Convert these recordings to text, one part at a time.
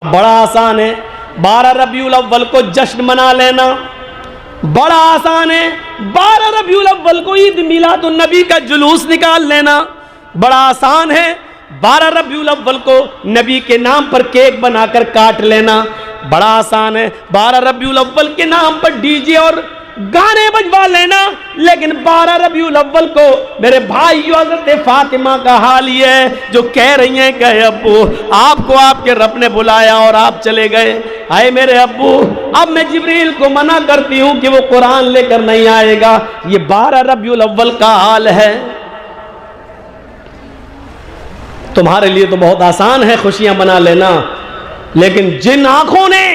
बड़ा आसान है 12 रबीउल अव्वल को जश्न मना लेना, बड़ा आसान है 12 रबीउल अव्वल को ईद मिलादुन नबी का जुलूस निकाल लेना, बड़ा आसान है 12 रबीउल अव्वल को नबी के नाम पर केक बनाकर काट लेना, बड़ा आसान है 12 रबीउल अव्वल के नाम पर डीजे और गाने बजवा लेना। लेकिन 12 रबीउल अव्वल को मेरे भाई हज़रत फातिमा का हाल ये है जो कह रही हैं कि अब्बू आपको आपके रब ने बुलाया और आप चले गए। आए मेरे अब्बू, अब मैं जिब्रील को मना करती हूं कि वो कुरान लेकर नहीं आएगा। ये 12 रबीउल अव्वल का हाल है। तुम्हारे लिए तो बहुत आसान है खुशियां मना लेना, लेकिन जिन आंखों ने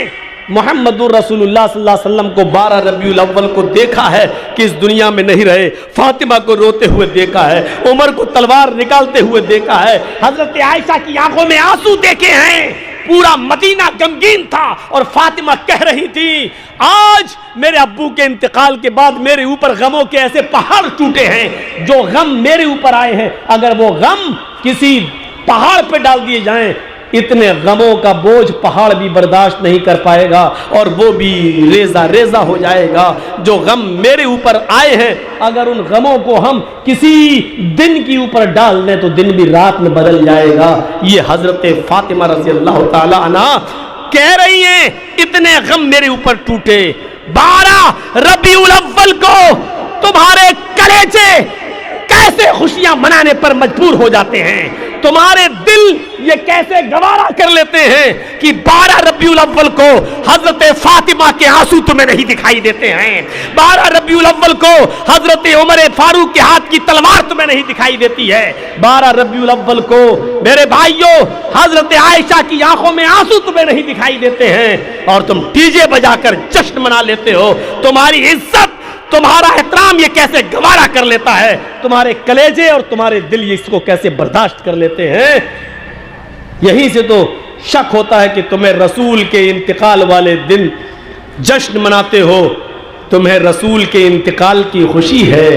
मोहम्मदुर रसूलुल्लाह सल्लल्लाहु अलैहि वसल्लम को 12 रबीउल अव्वल को देखा है कि इस दुनिया में नहीं रहे, फातिमा को रोते हुए देखा है, उमर को तलवार निकालते हुए देखा है, हजरत आयशा की आंखों में आंसू देखे हैं, पूरा मदीना गमगीन था और फातिमा कह रही थी आज मेरे अब्बू के इंतकाल के बाद मेरे ऊपर गमों के ऐसे पहाड़ टूटे हैं, जो गम मेरे ऊपर आए हैं अगर वो गम किसी पहाड़ पे डाल दिए जाएं इतने गमों का बोझ पहाड़ भी बर्दाश्त नहीं कर पाएगा और वो भी रेजा रेजा हो जाएगा। जो गम मेरे ऊपर आए हैं अगर उन गमों को हम किसी दिन के ऊपर डाल दें तो दिन भी रात में बदल जाएगा। ये हजरत फातिमा रज़ी अल्लाह ताला अन्हा कह रही हैं इतने गम मेरे ऊपर टूटे। 12 रबीउल अव्वल को तुम्हारे कलेजे कैसे खुशियां मनाने पर मजबूर हो जाते हैं, तुम्हारे दिल ये कैसे गवारा कर लेते हैं कि 12 रबीउल अव्वल को हजरत फातिमा के आंसू तुम्हें नहीं दिखाई देते हैं, 12 रबीउल अव्वल को हजरत उमर फारूक के हाथ की तलवार तुम्हें नहीं दिखाई देती है, 12 रबीउल अव्वल को मेरे भाइयों हजरत आयशा की आंखों में आंसू तुम्हें नहीं दिखाई देते हैं और तुम डीजे बजाकर जश्न मना लेते हो। तुम्हारी इज्जत तुम्हारा एहतराम ये कैसे गवारा कर लेता है, तुम्हारे कलेजे और तुम्हारे दिल इसको कैसे बर्दाश्त कर लेते हैं। यहीं से तो शक होता है कि तुम्हें रसूल के इंतकाल वाले दिन जश्न मनाते हो, तुम्हें रसूल के इंतकाल की खुशी है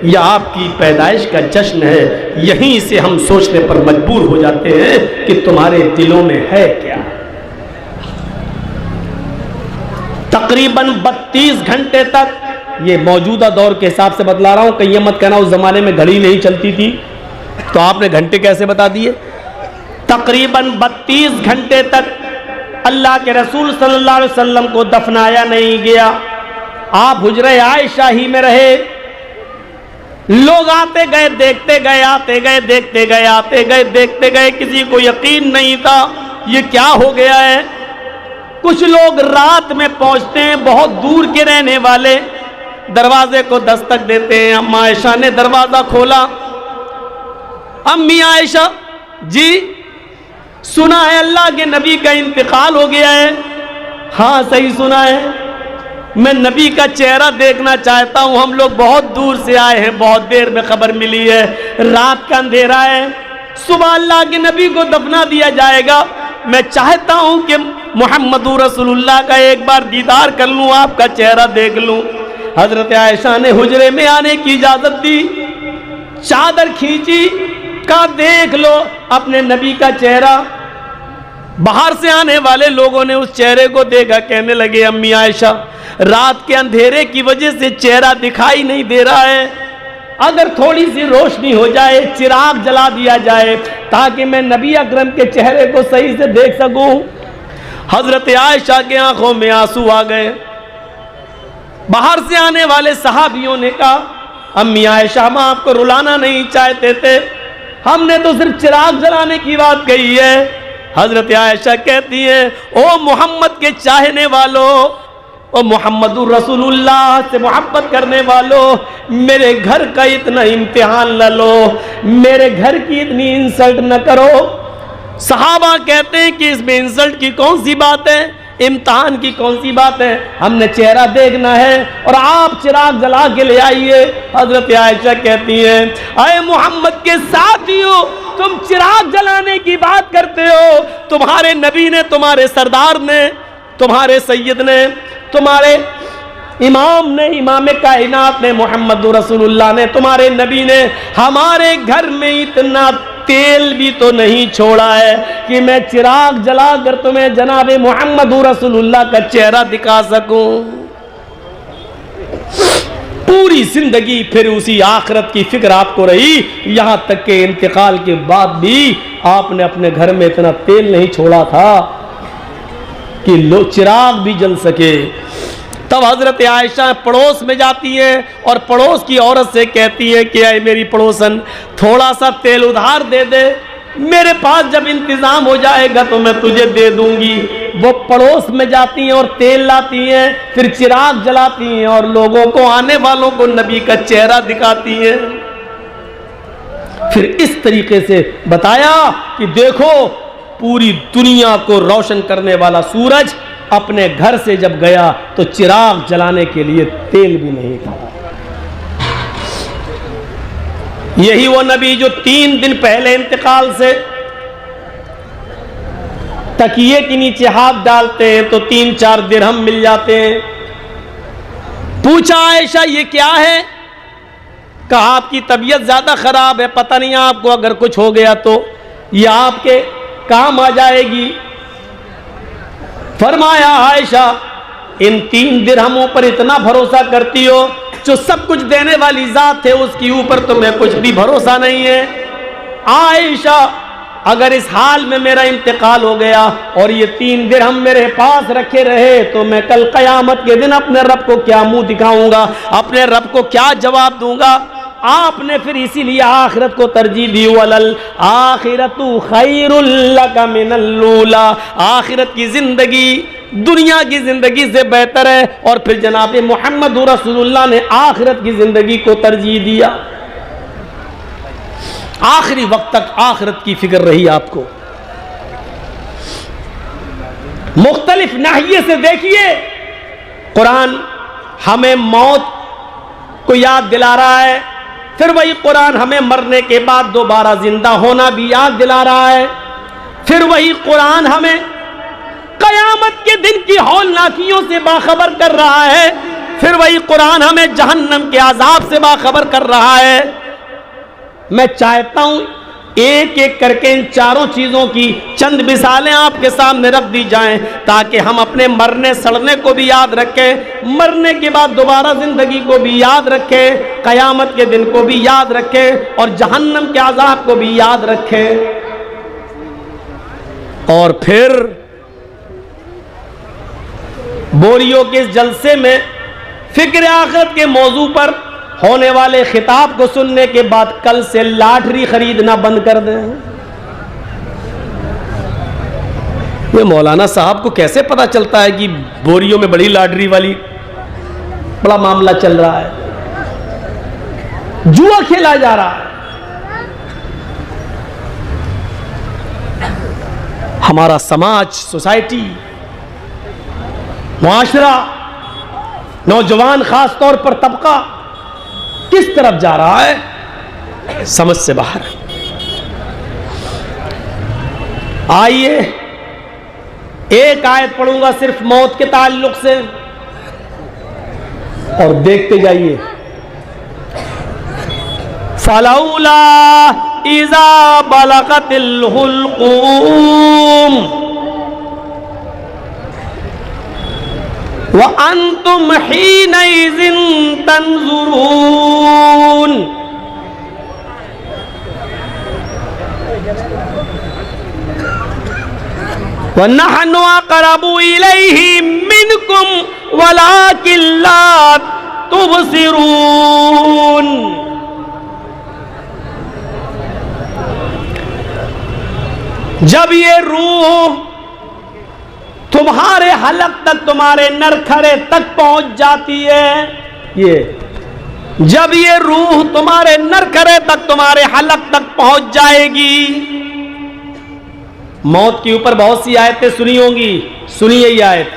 या आपकी पैदाइश का जश्न है। यहीं से हम सोचने पर मजबूर हो जाते हैं कि तुम्हारे दिलों में है क्या। तकरीबन 32 घंटे तक, ये मौजूदा दौर के हिसाब से बतला रहा हूं, कहीं मत कहना उस जमाने में घड़ी नहीं चलती थी तो आपने घंटे कैसे बता दिए। तकरीबन 32 घंटे तक अल्लाह के रसूल सल्लल्लाहु अलैहि वसल्लम को दफनाया नहीं गया। आप हुजरे आयशा ही में रहे, लोग आते गए देखते गए, आते गए देखते गए, आते गए देखते गए, किसी को यकीन नहीं था ये क्या हो गया है। कुछ लोग रात में पहुंचते हैं, बहुत दूर के रहने वाले दरवाजे को दस्तक देते हैं। अम्मा आयशा ने दरवाजा खोला, अम्मी आयशा जी सुना है अल्लाह के नबी का इंतकाल हो गया है। हाँ सही सुना है, मैं नबी का चेहरा देखना चाहता हूं, हम लोग बहुत दूर से आए हैं, बहुत देर में खबर मिली है, रात का अंधेरा है, सुबह अल्लाह के नबी को दफना दिया जाएगा। मैं चाहता हूं कि मोहम्मदुर रसूलुल्लाह का एक बार दीदार कर लूं, आपका चेहरा देख लूं। हजरत आयशा ने हुजरे में आने की इजाजत दी, चादर खींची, का देख लो अपने नबी का चेहरा। बाहर से आने वाले लोगों ने उस चेहरे को देखा, कहने लगे अम्मी आयशा रात के अंधेरे की वजह से चेहरा दिखाई नहीं दे रहा है, अगर थोड़ी सी रोशनी हो जाए, चिराग जला दिया जाए ताकि मैं नबी अकरम के चेहरे को सही से देख सकूं। हजरत आयशा के आंखों में आंसू आ गए। बाहर से आने वाले सहाबियों ने कहा अम्मी आयशा हम आपको रुलाना नहीं चाहते थे, हमने तो सिर्फ चिराग जलाने की बात कही है। हजरत आयशा कहती है ओ मोहम्मद के चाहने वालों, ओ मोहम्मदुर रसूलुल्लाह से मोहब्बत करने वालों, मेरे घर का इतना इम्तिहान न लो, मेरे घर की इतनी इंसल्ट न करो। सहाबा कहते हैं कि इसमें इंसल्ट की कौन सी बात है, इम्तिहान की कौन सी बात है, हमने चेहरा देखना है और आप चिराग जला के ले आइए। हजरत आयशा कहती हैं अरे मोहम्मद के साथियों तुम चिराग जलाने की बात करते हो, तुम्हारे नबी ने, तुम्हारे सरदार ने, तुम्हारे सैयद ने, तुम्हारे इमाम ने, इमाम कायनात ने, मोहम्मद रसूलुल्लाह ने, तुम्हारे नबी ने हमारे घर में इतना तेल भी तो नहीं छोड़ा है कि मैं चिराग जलाकर तुम्हें जनाबे मोहम्मद रसूलुल्लाह का चेहरा दिखा सकूं। पूरी जिंदगी फिर उसी आखिरत की फिक्र आपको रही, यहां तक के इंतकाल के बाद भी आपने अपने घर में इतना तेल नहीं छोड़ा था कि लो चिराग भी जल सके। तब हजरत आयशा पड़ोस में जाती है और पड़ोस की औरत से कहती है कि अरे मेरी पड़ोसन, थोड़ा सा तेल उधार दे दे, मेरे पास जब इंतजाम हो जाएगा तो मैं तुझे दे दूंगी। वो पड़ोस में जाती हैं और तेल लाती हैं, फिर चिराग जलाती हैं और लोगों को, आने वालों को नबी का चेहरा दिखाती हैं। फिर इस तरीके से बताया कि देखो, पूरी दुनिया को रोशन करने वाला सूरज अपने घर से जब गया तो चिराग जलाने के लिए तेल भी नहीं था। यही वो नबी जो 3 दिन पहले इंतकाल से तकिए के नीचे हाथ डालते हैं तो 3-4 दिरहम मिल जाते हैं। पूछा आयशा ये क्या है? कहा आपकी तबीयत ज्यादा खराब है, पता नहीं आपको अगर कुछ हो गया तो ये आपके काम आ जाएगी। फरमाया आयशा, इन 3 दिरहमों पर इतना भरोसा करती हो, जो सब कुछ देने वाली जात है उसकी ऊपर तुम्हें कुछ भी भरोसा नहीं है। आयशा, अगर इस हाल में मेरा इंतकाल हो गया और ये 3 दिरहम मेरे पास रखे रहे तो मैं कल कयामत के दिन अपने रब को क्या मुंह दिखाऊंगा, अपने रब को क्या जवाब दूंगा। आपने फिर इसीलिए आखिरत को तरजीह दी, वलल आखिरतु खैरुल लका मिनल लूला, आखिरत की जिंदगी दुनिया की जिंदगी से बेहतर है। और फिर जनाब मोहम्मद रसूलुल्लाह ने आखिरत की जिंदगी को तरजीह दिया। आखिरी वक्त तक आखिरत की फिक्र रही आपको। मुख्तलिफ नाहिये से देखिए, कुरान हमें मौत को याद दिला रहा है, फिर वही कुरान हमें मरने के बाद दोबारा जिंदा होना भी याद दिला रहा है, फिर वही कुरान हमें कयामत के दिन की हौलनाकियों से बाखबर कर रहा है, फिर वही कुरान हमें जहन्नम के अजाब से बाखबर कर रहा है। मैं चाहता हूं एक एक करके इन चारों चीजों की चंद मिसालें आपके सामने रख दी जाएं, ताकि हम अपने मरने सड़ने को भी याद रखें, मरने के बाद दोबारा जिंदगी को भी याद रखें, कयामत के दिन को भी याद रखें और जहन्नम के अजाब को भी याद रखें। और फिर बोरियों के इस जलसे में फिक्र आखिरत के मौजू पर होने वाले खिताब को सुनने के बाद कल से लॉटरी खरीदना बंद कर दें। ये मौलाना साहब को कैसे पता चलता है कि बोरियों में बड़ी लॉटरी वाली बड़ा मामला चल रहा है, जुआ खेला जा रहा है। हमारा समाज, सोसाइटी, मुआशरा, नौजवान खास तौर पर तबका किस तरफ जा रहा है, समझ से बाहर। आइए एक आयत पढ़ूंगा सिर्फ मौत के ताल्लुक से और देखते जाइए। फलौला इज़ा बलगतिल हुल्कूम व अंतुम हीनइज़िन तंजुरून। व नहनु अक़रबु इलैहि मिनकुम वलाकिन ला तुबसिरून। जब ये रूह तुम्हारे हलक तक, तुम्हारे नरखरे तक पहुंच जाती है, ये जब ये रूह तुम्हारे नरखरे तक, तुम्हारे हलक तक पहुंच जाएगी। मौत के ऊपर बहुत सी आयतें सुनी होंगी, सुनिए ये आयत।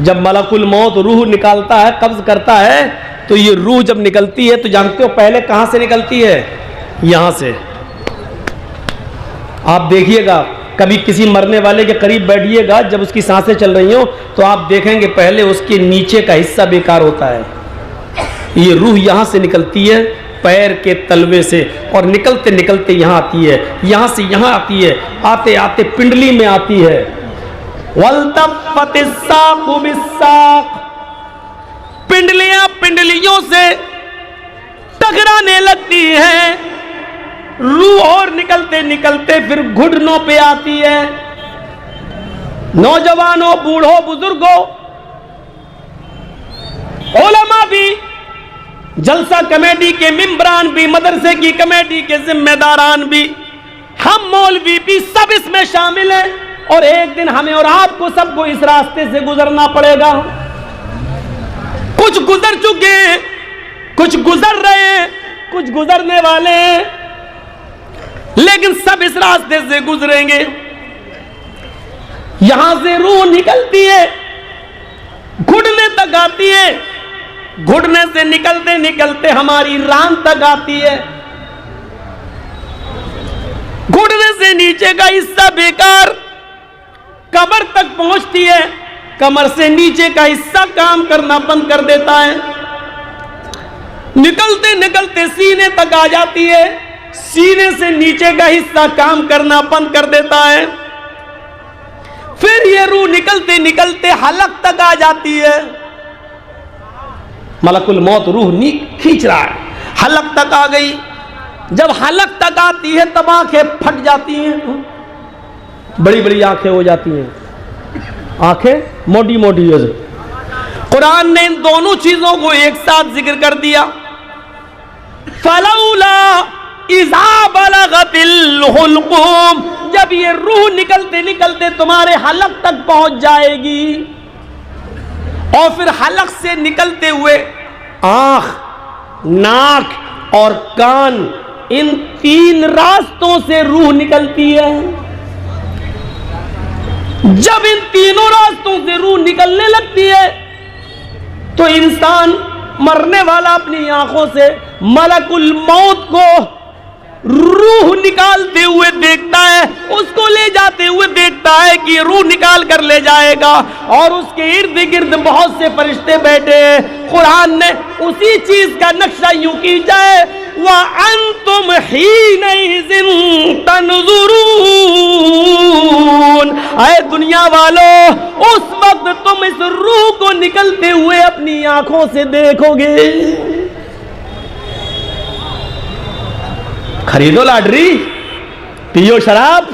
जब मलकुल मौत रूह निकालता है, कब्ज करता है, तो ये रूह जब निकलती है तो जानते हो पहले कहां से निकलती है? यहां से। आप देखिएगा, कभी किसी मरने वाले के करीब बैठिएगा, जब उसकी सांसें चल रही हो तो आप देखेंगे पहले उसके नीचे का हिस्सा बेकार होता है। ये रूह यहां से निकलती है, पैर के तलवे से, और निकलते निकलते यहां आती है, यहां से यहां आती है, आते आते पिंडली में आती है। वल्तफ़्फ़तिस साक़ु बिस्साक़, पिंडलियां पिंडलियों से टकराने लगती है। रूह और निकलते निकलते फिर घुटनों पे आती है। नौजवानों, बूढ़ों, बुजुर्गों, उलमा भी, जलसा कमेटी के मेंबरान भी, मदरसे की कमेटी के जिम्मेदारान भी, हम मौलवी भी सब इसमें शामिल हैं। और एक दिन हमें और आपको सबको इस रास्ते से गुजरना पड़ेगा। कुछ गुजर चुके हैं, कुछ गुजर रहे हैं, कुछ गुजरने वाले हैं, लेकिन सब इस रास्ते से गुजरेंगे। यहां से रूह निकलती है, घुटने तक आती है, घुटने से निकलते निकलते हमारी रान तक आती है। घुटने से नीचे का हिस्सा बेकार कमर तक पहुंचती है, कमर से नीचे का हिस्सा काम करना बंद कर देता है। निकलते निकलते सीने तक आ जाती है, सीने से नीचे का हिस्सा काम करना बंद कर देता है। फिर ये रूह निकलते निकलते हलक तक आ जाती है। मलकुल मौत रूह खींच रहा है, हलक तक आ गई। जब हलक तक आती है तब आंखें फट जाती हैं, बड़ी बड़ी आंखें हो जाती हैं, आंखें मोटी मोटी। कुरान ने इन दोनों चीजों को एक साथ जिक्र कर दिया। फलौला इज़ा बलगतिल हुल्क़ूम, जब ये रूह निकलते निकलते तुम्हारे हलक तक पहुंच जाएगी, और फिर हलक से निकलते हुए आंख, नाक और कान, इन तीन रास्तों से रूह निकलती है। जब इन तीनों रास्तों से रूह निकलने लगती है तो इंसान मरने वाला अपनी आंखों से मलकुल मौत को रूह निकालते हुए देखता है, उसको ले जाते हुए देखता है कि रूह निकाल कर ले जाएगा, और उसके इर्द गिर्द बहुत से फरिश्ते बैठे हैं। कुरान ने उसी चीज का नक्शा यूं खींचा है, व अंतुम हीनइज़िन तंज़ुरून, ऐ दुनिया वालों, उस वक्त तुम इस रूह को निकलते हुए अपनी आंखों से देखोगे। खरीदो लॉटरी, पियो शराब,